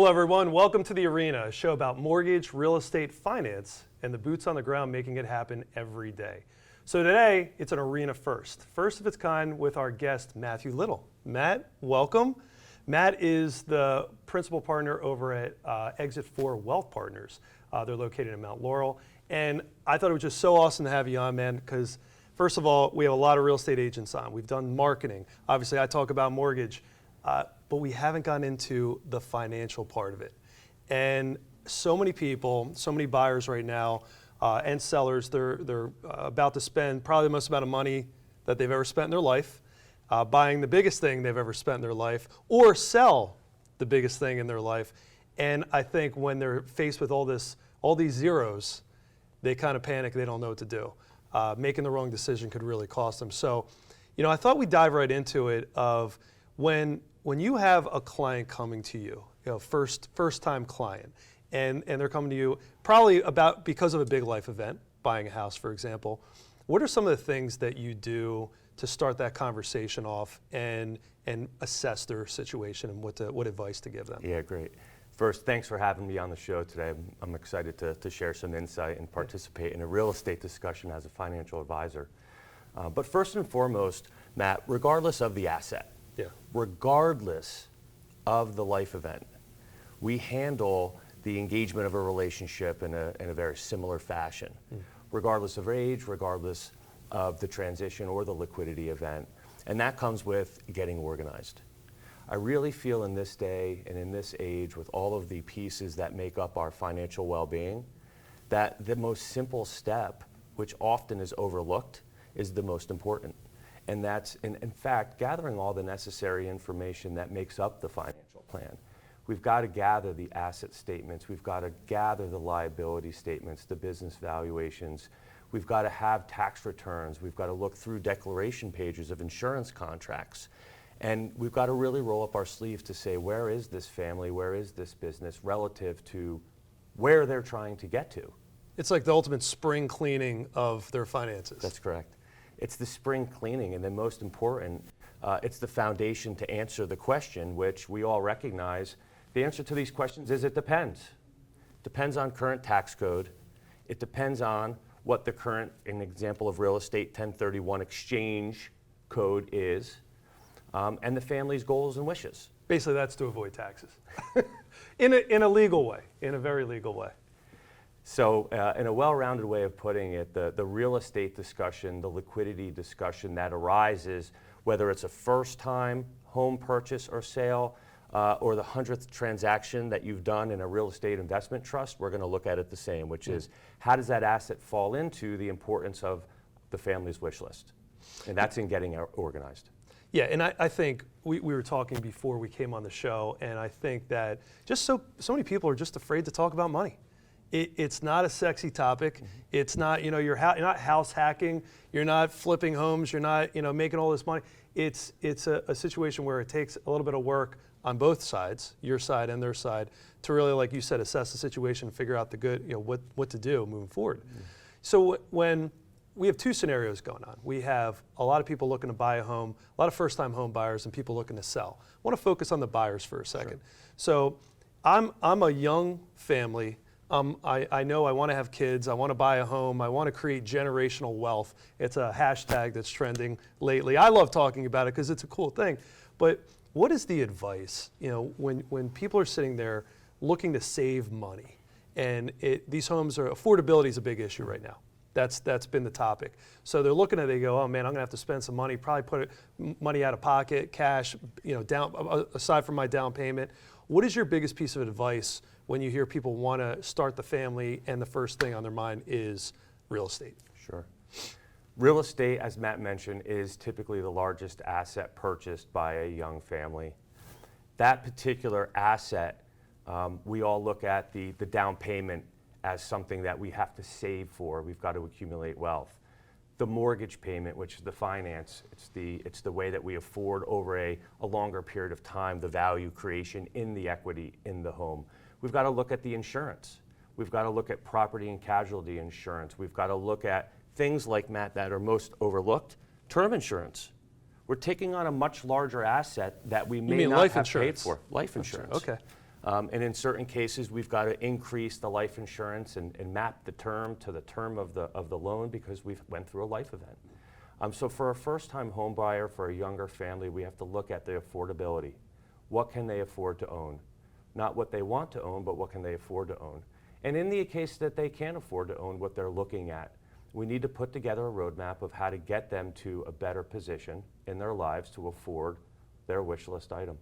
Hello everyone, welcome to The Arena, a show about mortgage, real estate, finance, and the boots on the ground making it happen every day. So today, it's an arena first of its kind with our guest, Matthew Little. Matt, welcome. Matt is the principal partner over at exitfour Wealth Partners. They're located in Mount Laurel. And I thought it was just so awesome to have you on, man, because first of all, we have a lot of real estate agents on. We've done marketing. Obviously, I talk about mortgage. But we haven't gotten into the financial part of it. And so many people, so many buyers right now, and sellers, they're about to spend probably the most amount of money that they've ever spent in their life, buying the biggest thing they've ever spent in their life, or sell the biggest thing in their life. And I think when they're faced with all these zeros, they kind of panic, they don't know what to do. Making the wrong decision could really cost them. So, I thought we'd dive right into it of when you have a client coming to you, first time client, and they're coming to you probably because of a big life event, buying a house, for example, what are some of the things that you do to start that conversation off and assess their situation and what advice to give them? Yeah, great. First, thanks for having me on the show today. I'm excited to share some insight and participate in a real estate discussion as a financial advisor. But first and foremost, Matt, regardless of the asset, regardless of the life event, we handle the engagement of a relationship in a very similar fashion, regardless of age, regardless of the transition or the liquidity event. And that comes with getting organized. I really feel in this day and in this age, with all of the pieces that make up our financial well-being, that the most simple step, which often is overlooked, is the most important. And that's, in fact, gathering all the necessary information that makes up the financial plan. We've got to gather the asset statements. We've got to gather the liability statements, the business valuations. We've got to have tax returns. We've got to look through declaration pages of insurance contracts. And we've got to really roll up our sleeves to say, where is this family, where is this business relative to where they're trying to get to? It's like the ultimate spring cleaning of their finances. That's correct. It's the spring cleaning, and then most important, it's the foundation to answer the question, which we all recognize. The answer to these questions is it depends. Depends on current tax code. It depends on what the current, an example of real estate 1031 exchange code is, and the family's goals and wishes. Basically, that's to avoid taxes in a legal way, in a very legal way. So in a well-rounded way of putting it, the real estate discussion, the liquidity discussion that arises, whether it's a first-time home purchase or sale, or the 100th transaction that you've done in a real estate investment trust, we're going to look at it the same, which is how does that asset fall into the importance of the family's wish list? And that's in getting organized. Yeah, and I think we were talking before we came on the show, and I think that just so many people are just afraid to talk about money. It's not a sexy topic. It's not, you're not house hacking. You're not flipping homes. You're not, making all this money. It's a situation where it takes a little bit of work on both sides, your side and their side, to really, like you said, assess the situation, figure out the good, what to do moving forward. So when we have two scenarios going on, we have a lot of people looking to buy a home, a lot of first-time home buyers, and people looking to sell. I want to focus on the buyers for a second. Sure. So I'm a young family. I know I want to have kids, I want to buy a home, I want to create generational wealth. It's a hashtag that's trending lately. I love talking about it because it's a cool thing. But what is the advice, when people are sitting there looking to save money, and these homes affordability is a big issue right now. That's been the topic. So they're looking at it, they go, oh man, I'm gonna have to spend some money, probably put money out of pocket, cash, down, aside from my down payment. What is your biggest piece of advice when you hear people want to start the family and the first thing on their mind is real estate? Sure. Real estate, as Matt mentioned, is typically the largest asset purchased by a young family. That particular asset, we all look at the down payment as something that we have to save for. We've got to accumulate wealth. The mortgage payment, which is the finance, it's the way that we afford over a longer period of time the value creation in the equity in the home. We've got to look at the insurance. We've got to look at property and casualty insurance. We've got to look at things like, Matt, that are most overlooked, term insurance. We're taking on a much larger asset that we may not have paid for. Life insurance. Okay. And in certain cases, we've got to increase the life insurance and map the term to the term of the loan because we've went through a life event. So for a first-time home buyer, for a younger family, we have to look at the affordability. What can they afford to own? Not what they want to own, but what can they afford to own? And in the case that they can't afford to own what they're looking at, we need to put together a roadmap of how to get them to a better position in their lives to afford their wish list item.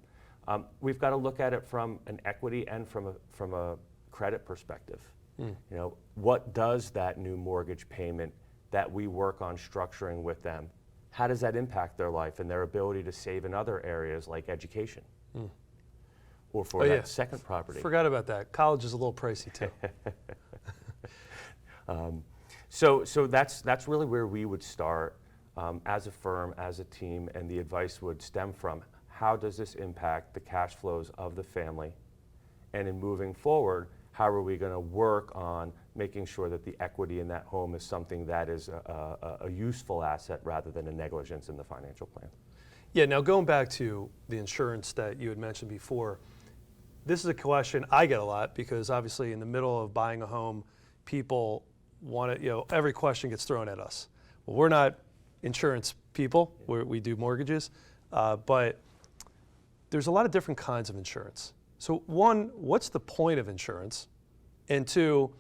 We've got to look at it from an equity and from a credit perspective. You know, what does that new mortgage payment that we work on structuring with them, how does that impact their life and their ability to save in other areas like education? Or for that second property. Forgot about that. College is a little pricey too. So that's really where we would start as a firm, as a team, and the advice would stem from how does this impact the cash flows of the family? And in moving forward, how are we going to work on making sure that the equity in that home is something that is a useful asset rather than a negligence in the financial plan? Yeah, now going back to the insurance that you had mentioned before, this is a question I get a lot because obviously in the middle of buying a home, people want to, every question gets thrown at us. Well, we're not insurance people, we do mortgages, but there's a lot of different kinds of insurance. So one, what's the point of insurance? And two,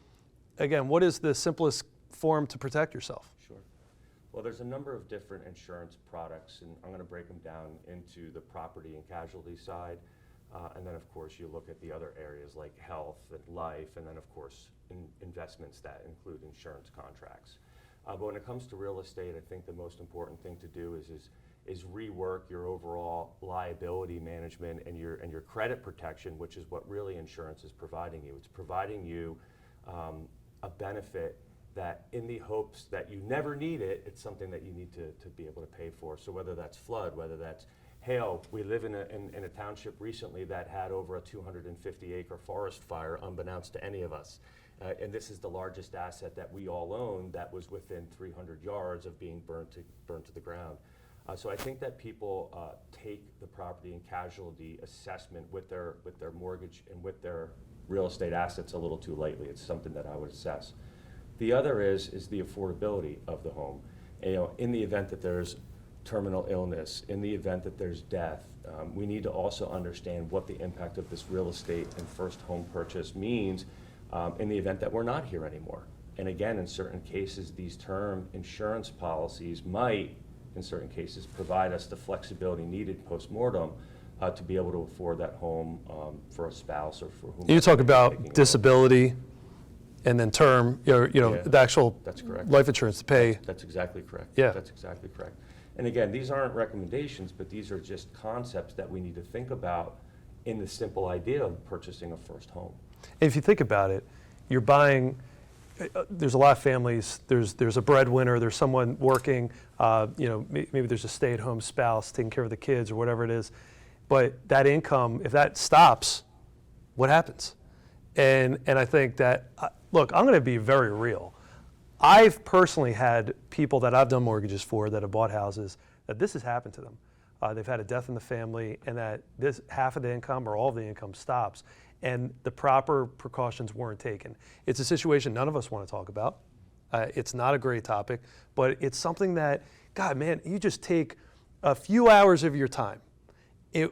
again, what is the simplest form to protect yourself? Sure. Well, there's a number of different insurance products, and I'm going to break them down into the property and casualty side. And then, of course, you look at the other areas like health and life, and then, of course, investments that include insurance contracts. But when it comes to real estate, I think the most important thing to do is rework your overall liability management and your credit protection, which is what really insurance is providing you. It's providing you a benefit that in the hopes that you never need it, it's something that you need to be able to pay for. So whether that's flood, whether that's hail, we live in a township recently that had over a 250-acre forest fire, unbeknownst to any of us. And this is the largest asset that we all own that was within 300 yards of being burned to the ground. So I think that people take the property and casualty assessment with their mortgage and with their real estate assets a little too lightly. It's something that I would assess. The other is the affordability of the home. In the event that there's terminal illness, in the event that there's death, we need to also understand what the impact of this real estate and first home purchase means in the event that we're not here anymore. And again, in certain cases, these term insurance policies might, in certain cases, provide us the flexibility needed post-mortem to be able to afford that home for a spouse or for whom. You talk about disability and then term, the actual that's correct. Life insurance to pay. That's exactly correct. Yeah. That's exactly correct. And again, these aren't recommendations, but these are just concepts that we need to think about in the simple idea of purchasing a first home. If you think about it, you're buying, there's a lot of families, there's a breadwinner, there's someone working, maybe there's a stay-at-home spouse taking care of the kids or whatever it is. But that income, if that stops, what happens? And I think that, look, I'm going to be very real. I've personally had people that I've done mortgages for that have bought houses that this has happened to them. They've had a death in the family and that this half of the income or all of the income stops and the proper precautions weren't taken. It's a situation none of us want to talk about. It's not a great topic, but it's something that, God, man, you just take a few hours of your time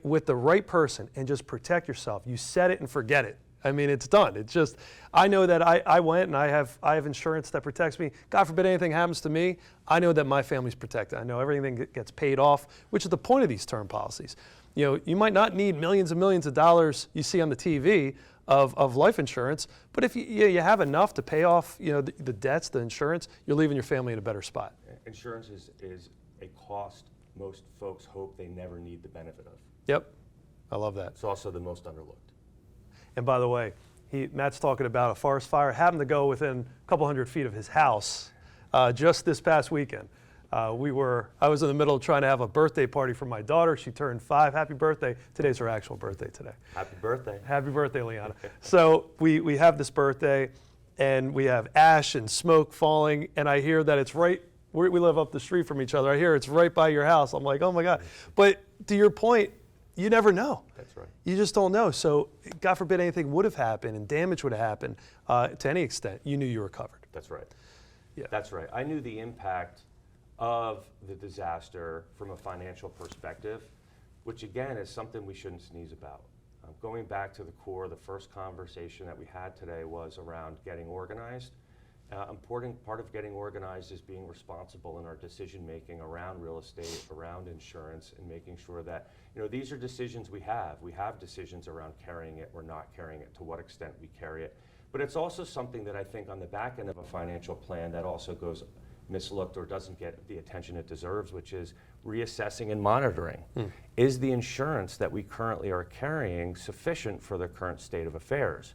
with the right person and just protect yourself. You set it and forget it. I mean, it's done. It's just, I know that I went and I have insurance that protects me. God forbid anything happens to me, I know that my family's protected. I know everything gets paid off, which is the point of these term policies. You might not need millions and millions of dollars you see on the TV of life insurance, but if you have enough to pay off the debts, the insurance, you're leaving your family in a better spot. Insurance is a cost most folks hope they never need the benefit of. Yep, I love that. It's also the most underlooked. And by the way, Matt's talking about a forest fire. Happened to go within a couple hundred feet of his house just this past weekend. I was in the middle of trying to have a birthday party for my daughter. She turned 5. Happy birthday. Today's her actual birthday today. Happy birthday. Happy birthday, Liana. So we have this birthday, and we have ash and smoke falling, and I hear that it's right, we live up the street from each other. I hear it's right by your house. I'm like, oh my God. But to your point, you never know. That's right. You just don't know. So God forbid anything would have happened and damage would have happened to any extent, you knew you were covered. That's right. Yeah. That's right. I knew the impact of the disaster from a financial perspective, which again is something we shouldn't sneeze about. Going back to the core, the first conversation that we had today was around getting organized. Important part of getting organized is being responsible in our decision making around real estate, around insurance, and making sure that, you know, these are decisions we have. We have decisions around carrying it or not carrying it, to what extent we carry it. But it's also something that I think on the back end of a financial plan that also goes mislooked or doesn't get the attention it deserves, which is reassessing and monitoring. Is the insurance that we currently are carrying sufficient for the current state of affairs?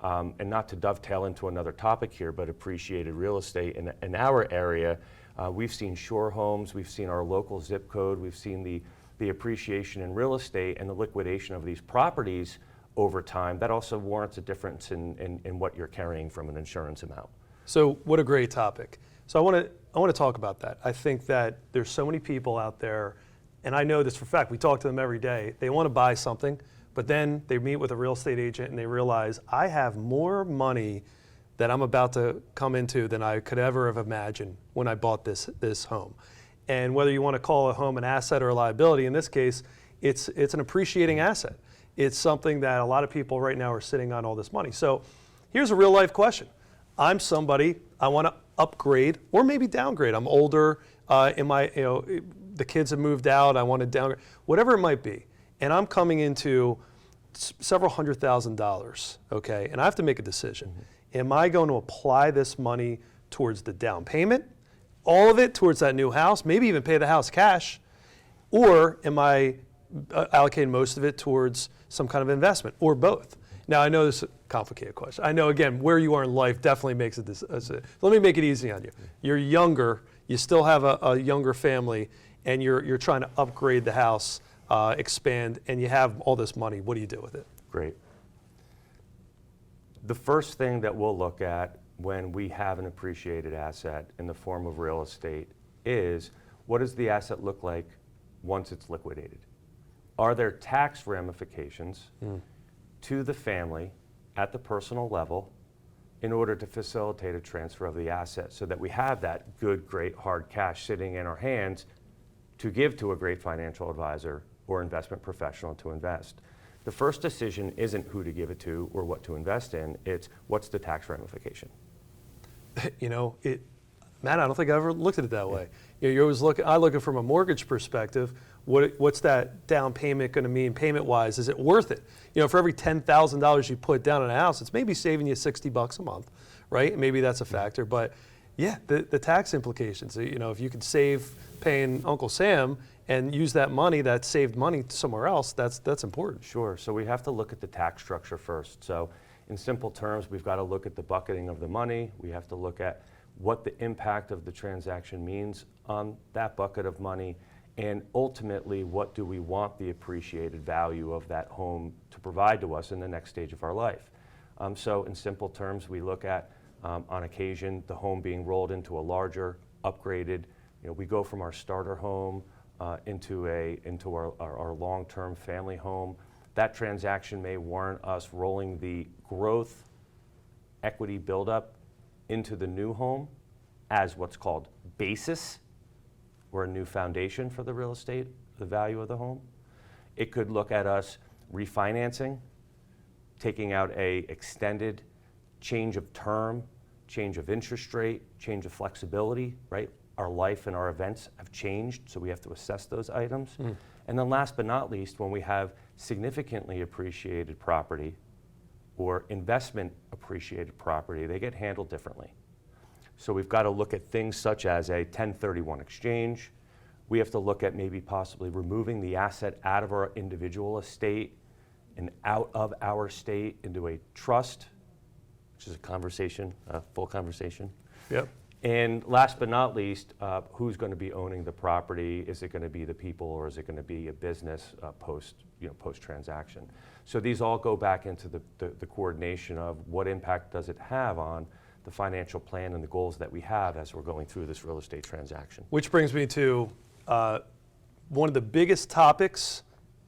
And not to dovetail into another topic here, but appreciated real estate in our area, we've seen shore homes, we've seen our local zip code, we've seen the appreciation in real estate and the liquidation of these properties over time. That also warrants a difference in what you're carrying from an insurance amount. So what a great topic. So I want to talk about that. I think that there's so many people out there, and I know this for a fact, we talk to them every day, they want to buy something, but then they meet with a real estate agent and they realize I have more money that I'm about to come into than I could ever have imagined when I bought this home. And whether you want to call a home an asset or a liability, in this case, it's an appreciating asset. It's something that a lot of people right now are sitting on all this money. So here's a real life question. I'm somebody, I want to upgrade or maybe downgrade. I'm older, the kids have moved out, I want to downgrade, whatever it might be. And I'm coming into several $100,000, okay? And I have to make a decision. Am I going to apply this money towards the down payment, all of it towards that new house, maybe even pay the house cash, or am I allocating most of it towards some kind of investment, or both? Now, I know this is a complicated question. I know, again, where you are in life definitely makes it let me make it easy on you. You're younger, you still have a younger family, and you're trying to upgrade the house, expand, and you have all this money. What do you do with it? Great. The first thing that we'll look at when we have an appreciated asset in the form of real estate is, what does the asset look like once it's liquidated? Are there tax ramifications to the family at the personal level in order to facilitate a transfer of the asset so that we have that good, great, hard cash sitting in our hands to give to a great financial advisor or investment professional to invest? The first decision isn't who to give it to or what to invest in, it's what's the tax ramification. Matt, I don't think I ever looked at it that way. You always I look at it from a mortgage perspective. What's that down payment going to mean payment-wise? Is it worth it? For every $10,000 you put down on a house, it's maybe saving you $60 a month, right? Maybe that's a factor, but yeah, the tax implications. If you could save paying Uncle Sam and use that money, that saved money somewhere else, that's important. Sure. So we have to look at the tax structure first. So in simple terms, we've got to look at the bucketing of the money. We have to look at what the impact of the transaction means on that bucket of money, and ultimately, what do we want the appreciated value of that home to provide to us in the next stage of our life? So in simple terms, we look at, on occasion, the home being rolled into a larger, upgraded, we go from our starter home into our long-term family home. That transaction may warrant us rolling the growth equity buildup into the new home as what's called basis, or a new foundation for the real estate, the value of the home. It could look at us refinancing, taking out a extended change of term, change of interest rate, change of flexibility, right? Our life and our events have changed, so we have to assess those items. And then last but not least, when we have significantly appreciated property or investment appreciated property, they get handled differently. So we've got to look at things such as a 1031 exchange. We have to look at maybe possibly removing the asset out of our individual estate and out of our estate into a trust, which is a conversation, a full conversation. Yep. And last but not least, who's going to be owning the property? Is it going to be the people, or is it going to be a business post-transaction? So these all go back into the coordination of what impact does it have on the financial plan and the goals that we have as we're going through this real estate transaction. Which brings me to one of the biggest topics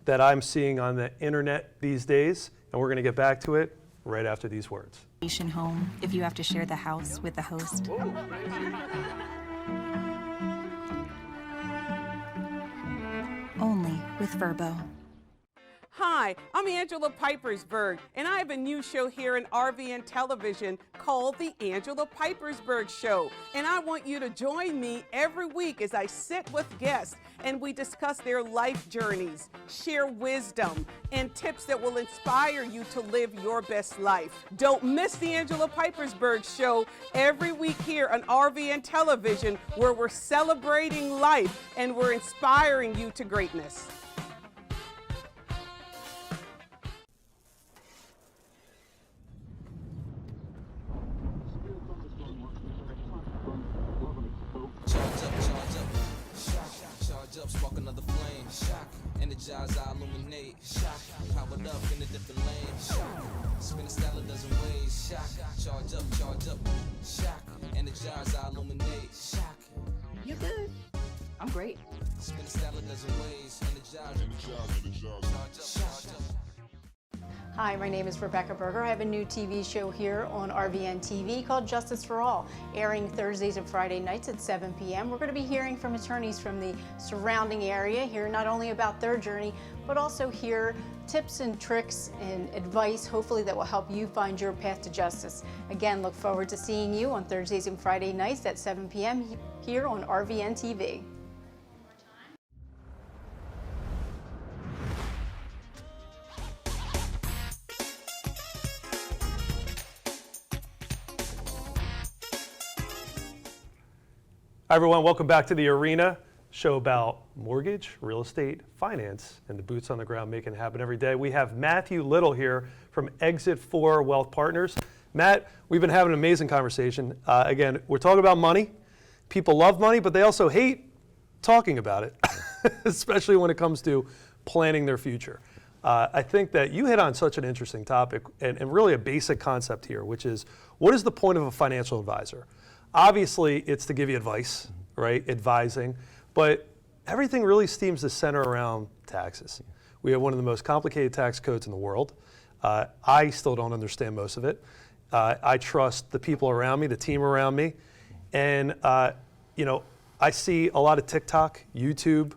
that I'm seeing on the internet these days, and we're going to get back to it right after these words. Home if you have to share the house with the host. Only with Verbo. Hi, I'm Angela Pipersberg, and I have a new show here in RVN Television called The Angela Pipersberg Show. And I want you to join me every week as I sit with guests and we discuss their life journeys, share wisdom, and tips that will inspire you to live your best life. Don't miss The Angela Pipersberg Show every week here on RVN Television, where we're celebrating life and we're inspiring you to greatness. Spark another flame, shock, energize, I illuminate, shock, powered up in a different lane, shock, spin a style a dozen ways, shock, charge up, shock, energize, I illuminate, shock. You're good. I'm great. Spin a style a dozen ways, energize, charge up. Hi, my name is Rebecca Berger. I have a new TV show here on RVN TV called Justice for All, airing Thursdays and Friday nights at 7 p.m. We're going to be hearing from attorneys from the surrounding area, hear not only about their journey, but also hear tips and tricks and advice, hopefully that will help you find your path to justice. Again, look forward to seeing you on Thursdays and Friday nights at 7 p.m. here on RVN TV. Hi everyone, welcome back to The Arena, show about mortgage, real estate, finance, and the boots on the ground making it happen every day. We have Matthew Little here from exitfour Wealth Partners. Matt, we've been having an amazing conversation. Again, we're talking about money. People love money, but they also hate talking about it, especially when it comes to planning their future. I think that you hit on such an interesting topic and really a basic concept here, which is, what is the point of a financial advisor? Obviously, it's to give you advice, right? Advising, but everything really seems to center around taxes. We have one of the most complicated tax codes in the world. I still don't understand most of it. I trust the people around me, the team around me, and I see a lot of TikTok, YouTube.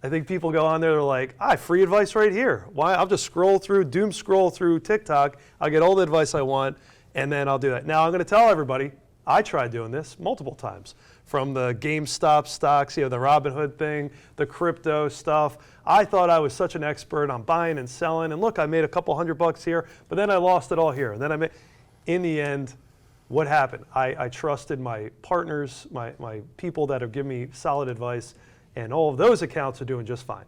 I think people go on there, they're like, free advice right here. Why? I'll just doom scroll through TikTok. I'll get all the advice I want, and then I'll do that. Now, I'm going to tell everybody, I tried doing this multiple times, from the GameStop stocks, the Robinhood thing, the crypto stuff. I thought I was such an expert on buying and selling, and look, I made a couple $100 here, but then I lost it all here. And then in the end, what happened? I trusted my partners, my people that have given me solid advice, and all of those accounts are doing just fine.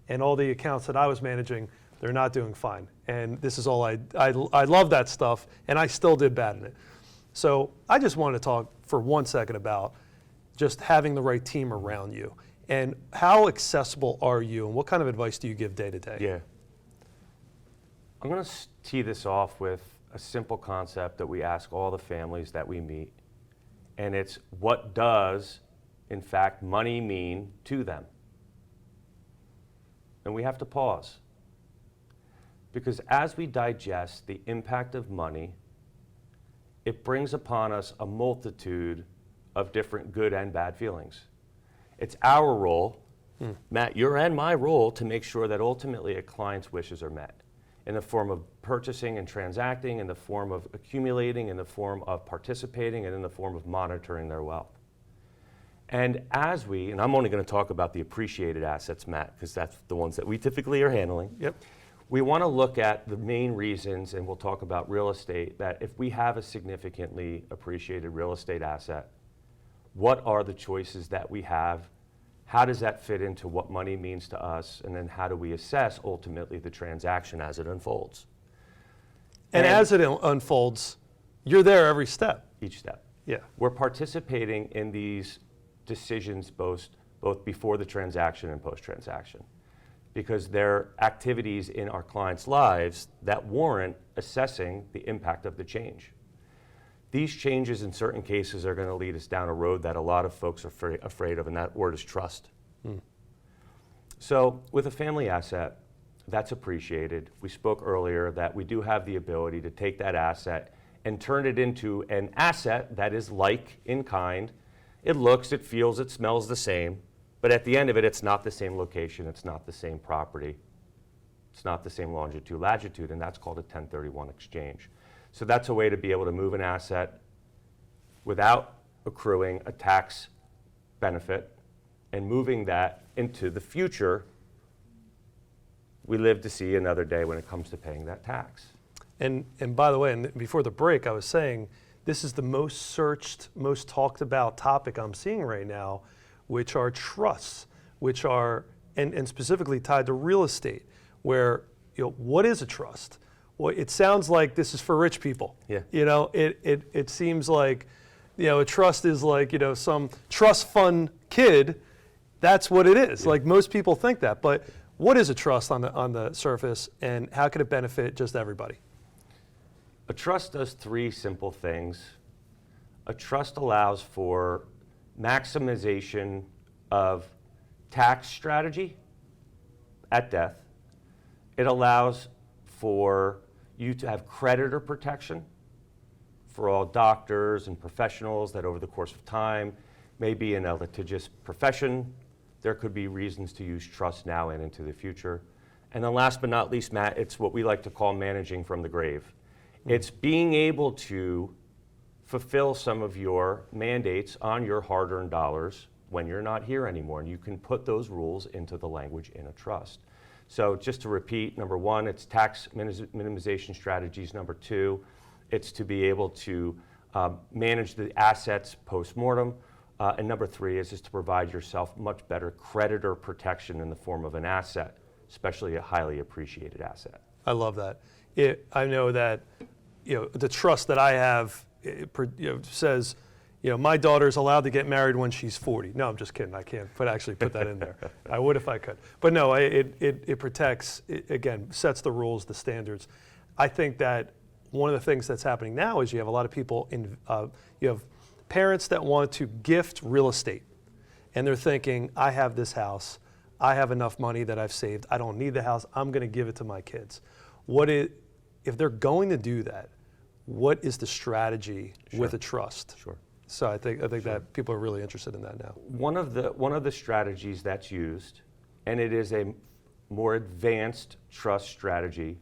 And all the accounts that I was managing, they're not doing fine. And this is all I love that stuff, and I still did bad in it. So I just wanted to talk for 1 second about just having the right team around you, and how accessible are you, and what kind of advice do you give day to day? Yeah. I'm going to tee this off with a simple concept that we ask all the families that we meet, and it's, what does, in fact, money mean to them? And we have to pause, because as we digest the impact of money, it brings upon us a multitude of different good and bad feelings. It's our role, Matt, your and my role, to make sure that ultimately a client's wishes are met in the form of purchasing and transacting, in the form of accumulating, in the form of participating, and in the form of monitoring their wealth. And and I'm only going to talk about the appreciated assets, Matt, because that's the ones that we typically are handling. Yep. We want to look at the main reasons, and we'll talk about real estate, that if we have a significantly appreciated real estate asset, what are the choices that we have? How does that fit into what money means to us? And then how do we assess ultimately the transaction as it unfolds? And as it unfolds, you're there every step. Each step. Yeah. We're participating in these decisions both before the transaction and post-transaction, because they're activities in our clients' lives that warrant assessing the impact of the change. These changes in certain cases are going to lead us down a road that a lot of folks are afraid of, and that word is trust. So with a family asset, that's appreciated. We spoke earlier that we do have the ability to take that asset and turn it into an asset that is like in kind. It looks, it feels, it smells the same, but at the end of it, it's not the same location, it's not the same property, it's not the same longitude, latitude, and that's called a 1031 exchange. So that's a way to be able to move an asset without accruing a tax benefit and moving that into the future. We live to see another day when it comes to paying that tax. And by the way, and before the break, I was saying this is the most searched, most talked about topic I'm seeing right now, which are trusts, which are, and specifically tied to real estate, where, what is a trust? Well, it sounds like this is for rich people. Yeah. It seems like, a trust is like, some trust fund kid. That's what it is. Yeah. Like most people think that, but what is a trust on the surface, and how can it benefit just everybody? A trust does three simple things. A trust allows for maximization of tax strategy at death. It allows for you to have creditor protection for all doctors and professionals that over the course of time may be in a litigious profession. There could be reasons to use trust now and into the future. And then last but not least, Matt, it's what we like to call managing from the grave. It's being able to fulfill some of your mandates on your hard-earned dollars when you're not here anymore, and you can put those rules into the language in a trust. So just to repeat, number one, it's tax minimization strategies. Number two, it's to be able to manage the assets post-mortem. And number three is just to provide yourself much better creditor protection in the form of an asset, especially a highly appreciated asset. I love that. I know that the trust that I have says, my daughter's allowed to get married when she's 40. No, I'm just kidding. I can't actually put that in there. I would if I could. But no, it protects, again, sets the rules, the standards. I think that one of the things that's happening now is you have a lot of people, you have parents that want to gift real estate. And they're thinking, I have this house. I have enough money that I've saved. I don't need the house. I'm going to give it to my kids. If they're going to do that, what is the strategy with a trust? Sure. So I think that people are really interested in that now. One of the strategies that's used, and it is a more advanced trust strategy,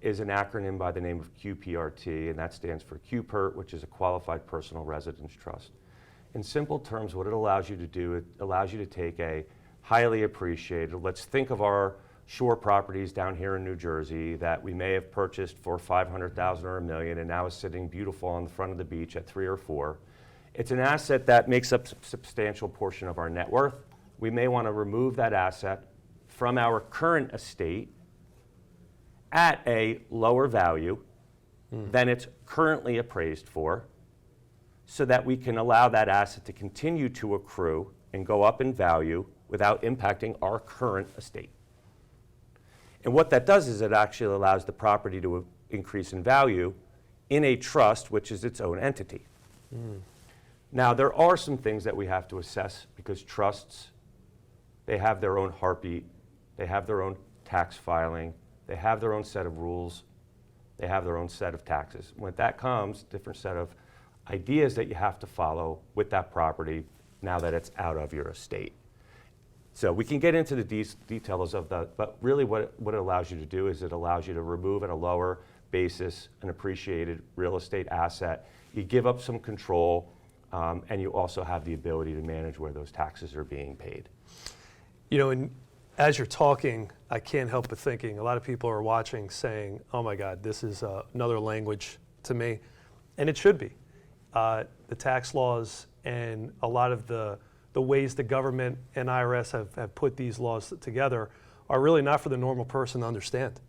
is an acronym by the name of QPRT, and that stands for QPERT, which is a Qualified Personal Residence Trust. In simple terms, what it allows you to do, it allows you to take a highly appreciated, let's think of our shore properties down here in New Jersey that we may have purchased for $500,000 or $1 million and now is sitting beautiful on the front of the beach at 3 or 4. It's an asset that makes up a substantial portion of our net worth. We may want to remove that asset from our current estate at a lower value than it's currently appraised for, so that we can allow that asset to continue to accrue and go up in value without impacting our current estate. And what that does is it actually allows the property to increase in value in a trust, which is its own entity. Now, there are some things that we have to assess because trusts, they have their own heartbeat, they have their own tax filing, they have their own set of rules, they have their own set of taxes. When that comes, different set of ideas that you have to follow with that property now that it's out of your estate. So we can get into the details of that, but really what it allows you to do is it allows you to remove at a lower basis an appreciated real estate asset. You give up some control, and you also have the ability to manage where those taxes are being paid. And as you're talking, I can't help but thinking, a lot of people are watching saying, oh my God, this is another language to me. And it should be. The tax laws and a lot of the ways the government and IRS have put these laws together are really not for the normal person to understand.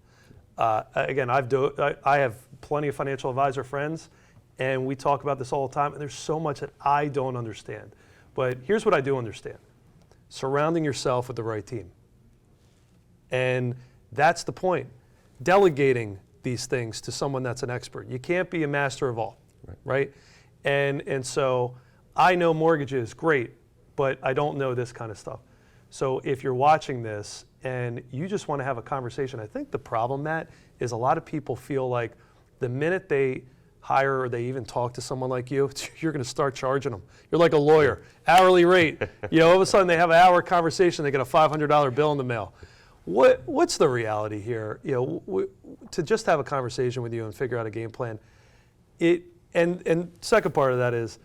Again, I have plenty of financial advisor friends, and we talk about this all the time, and there's so much that I don't understand. But here's what I do understand. Surrounding yourself with the right team. And that's the point. Delegating these things to someone that's an expert. You can't be a master of all, right? And so I know mortgages, great, but I don't know this kind of stuff. So if you're watching this and you just want to have a conversation. I think the problem, Matt, is a lot of people feel like the minute they hire or they even talk to someone like you, you're going to start charging them. You're like a lawyer, hourly rate. All of a sudden they have an hour conversation, they get a $500 bill in the mail. What's the reality here? To just have a conversation with you and figure out a game plan. And second part of that is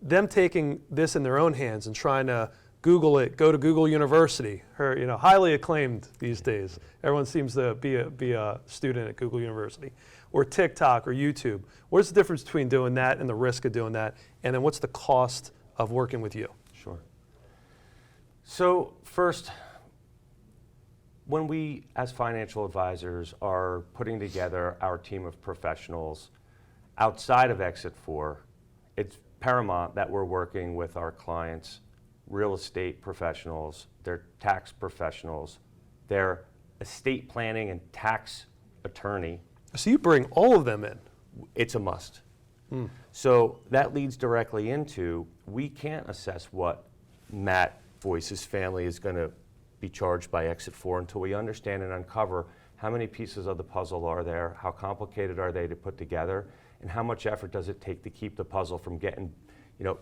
them taking this in their own hands and trying to Google it, go to Google University, highly acclaimed these days. Everyone seems to be a student at Google University, or TikTok or YouTube. What's the difference between doing that and the risk of doing that? And then what's the cost of working with you? Sure. So first, when we as financial advisors are putting together our team of professionals outside of exitfour, it's paramount that we're working with our clients, real estate professionals, their tax professionals, their estate planning and tax attorney. So you bring all of them in. It's a must. So that leads directly into, we can't assess what Matt Boyce's family is going to be charged by exitfour until we understand and uncover how many pieces of the puzzle are there, how complicated are they to put together, and how much effort does it take to keep the puzzle from getting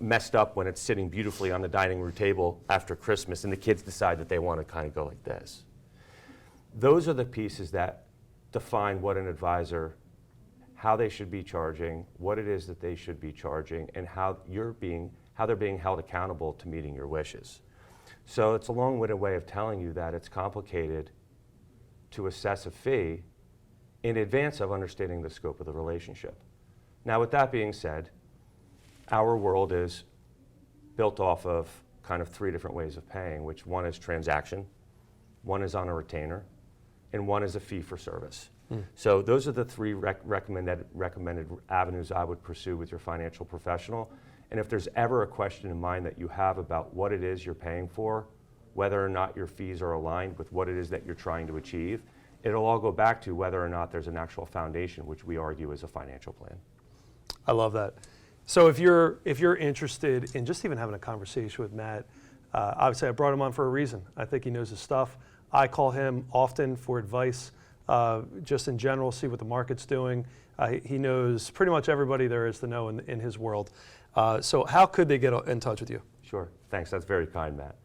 messed up when it's sitting beautifully on the dining room table after Christmas and the kids decide that they want to kind of go like this. Those are the pieces that define what an advisor, how they should be charging, what it is that they should be charging, and how they're being held accountable to meeting your wishes. So it's a long-winded way of telling you that it's complicated to assess a fee in advance of understanding the scope of the relationship. Now, with that being said, our world is built off of kind of three different ways of paying, which one is transaction, one is on a retainer, and one is a fee for service. So those are the three recommended avenues I would pursue with your financial professional. And if there's ever a question in mind that you have about what it is you're paying for, whether or not your fees are aligned with what it is that you're trying to achieve, it'll all go back to whether or not there's an actual foundation, which we argue is a financial plan. I love that. So if you're interested in just even having a conversation with Matt, obviously I brought him on for a reason. I think he knows his stuff. I call him often for advice, just in general, see what the market's doing. He knows pretty much everybody there is to know in his world. So how could they get in touch with you? Sure, thanks, that's very kind, Matt.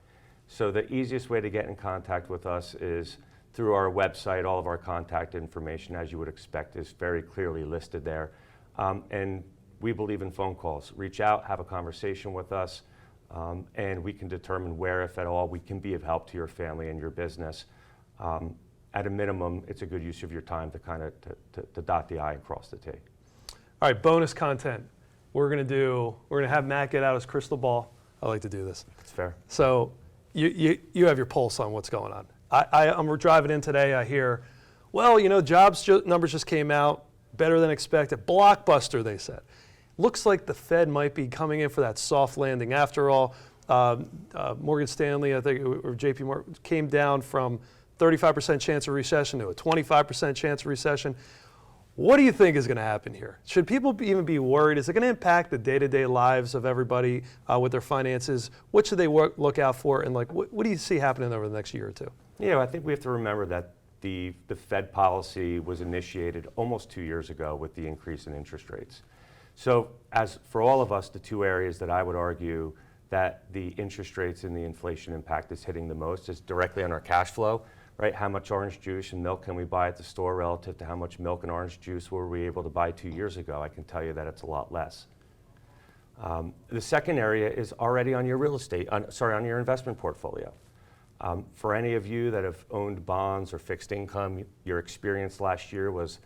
So the easiest way to get in contact with us is through our website. All of our contact information, as you would expect, is very clearly listed there. And we believe in phone calls. Reach out, have a conversation with us, and we can determine where, if at all, we can be of help to your family and your business. At a minimum, it's a good use of your time to kind of to dot the I and cross the T. All right, bonus content. We're gonna have Matt get out his crystal ball. I like to do this. It's fair. So you have your pulse on what's going on. I'm driving in today, I hear, well, jobs numbers just came out, better than expected. Blockbuster, they said. Looks like the Fed might be coming in for that soft landing after all. Morgan Stanley, I think, or JP Morgan, came down from 35% chance of recession to a 25% chance of recession. What do you think is going to happen here? Should people even be worried? Is it going to impact the day-to-day lives of everybody with their finances? What should they look out for? And what do you see happening over the next year or two? I think we have to remember that the Fed policy was initiated almost 2 years ago with the increase in interest rates. So as for all of us, the two areas that I would argue that the interest rates and the inflation impact is hitting the most is directly on our cash flow, right? How much orange juice and milk can we buy at the store relative to how much milk and orange juice were we able to buy 2 years ago? I can tell you that it's a lot less. The second area is already on your on your investment portfolio. For any of you that have owned bonds or fixed income, your experience last year was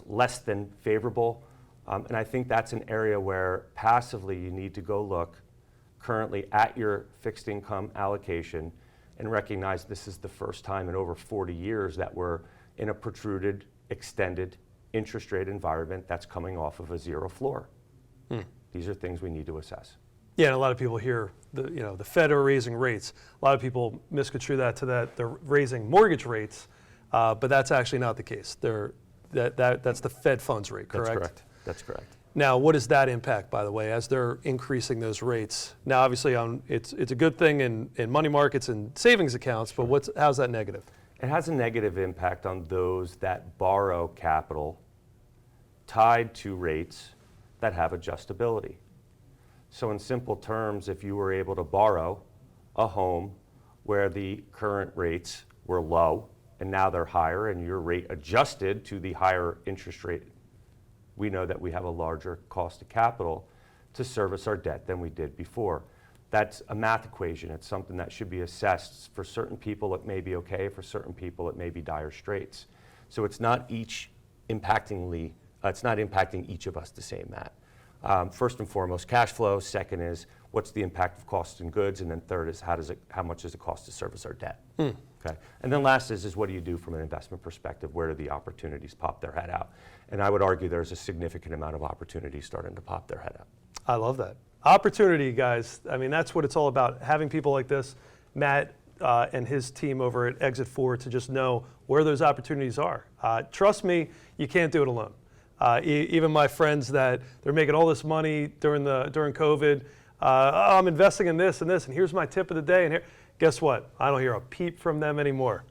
less than favorable. And I think that's an area where passively you need to go look currently at your fixed income allocation and recognize this is the first time in over 40 years that we're in a protruded, extended interest rate environment that's coming off of a zero floor. These are things we need to assess. Yeah, and a lot of people hear the Fed are raising rates. A lot of people misconstrue that to that they're raising mortgage rates, but that's actually not the case. That's the Fed funds rate, correct? That's correct. That's correct. Now, what does that impact, by the way, as they're increasing those rates? Now, obviously, it's a good thing in money markets and savings accounts, but how's that negative? It has a negative impact on those that borrow capital tied to rates that have adjustability. So in simple terms, if you were able to borrow a home where the current rates were low and now they're higher and your rate adjusted to the higher interest rate, we know that we have a larger cost of capital to service our debt than we did before. That's a math equation. It's something that should be assessed. For certain people, it may be okay. For certain people, it may be dire straits. So it's not impacting each of us the same, Matt. First and foremost, cash flow. Second is what's the impact of cost and goods, and then third is how much does it cost to service our debt? Okay. And then last is what do you do from an investment perspective? Where do the opportunities pop their head out? And I would argue there's a significant amount of opportunities starting to pop their head out. I love that. Opportunity, guys. I mean, that's what it's all about. Having people like this, Matt and his team over at exitfour, to just know where those opportunities are. Trust me, you can't do it alone. Even my friends that they're making all this money during COVID, I'm investing in this and this, and here's my tip of the day. And here, guess what? I don't hear a peep from them anymore.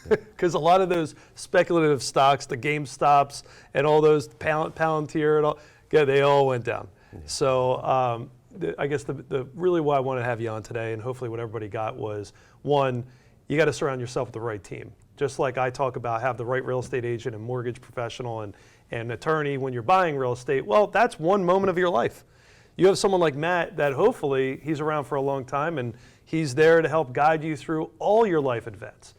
Because a lot of those speculative stocks, the GameStops and all those Palantir and all, they all went down. So I guess the really why I want to have you on today, and hopefully what everybody got was, one, you got to surround yourself with the right team. Just like I talk about, have the right real estate agent and mortgage professional and attorney when you're buying real estate. Well, that's one moment of your life. You have someone like Matt that hopefully he's around for a long time and he's there to help guide you through all your life events.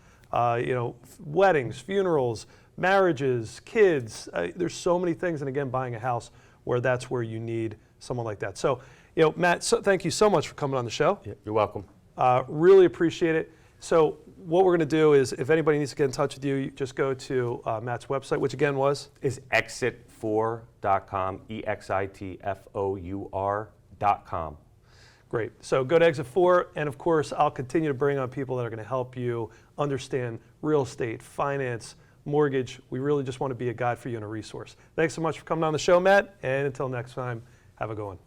Weddings, funerals, marriages, kids. There's so many things, and again, buying a house where that's where you need someone like that. So, Matt, thank you so much for coming on the show. Yeah, you're welcome. Really appreciate it. So what we're going to do is, if anybody needs to get in touch with you, you just go to Matt's website, which again was? Is exitfour.com, exitfour.com. Great. So go to exitfour, and of course, I'll continue to bring on people that are going to help you understand real estate, finance, mortgage. We really just want to be a guide for you and a resource. Thanks so much for coming on the show, Matt, and until next time, have a good one.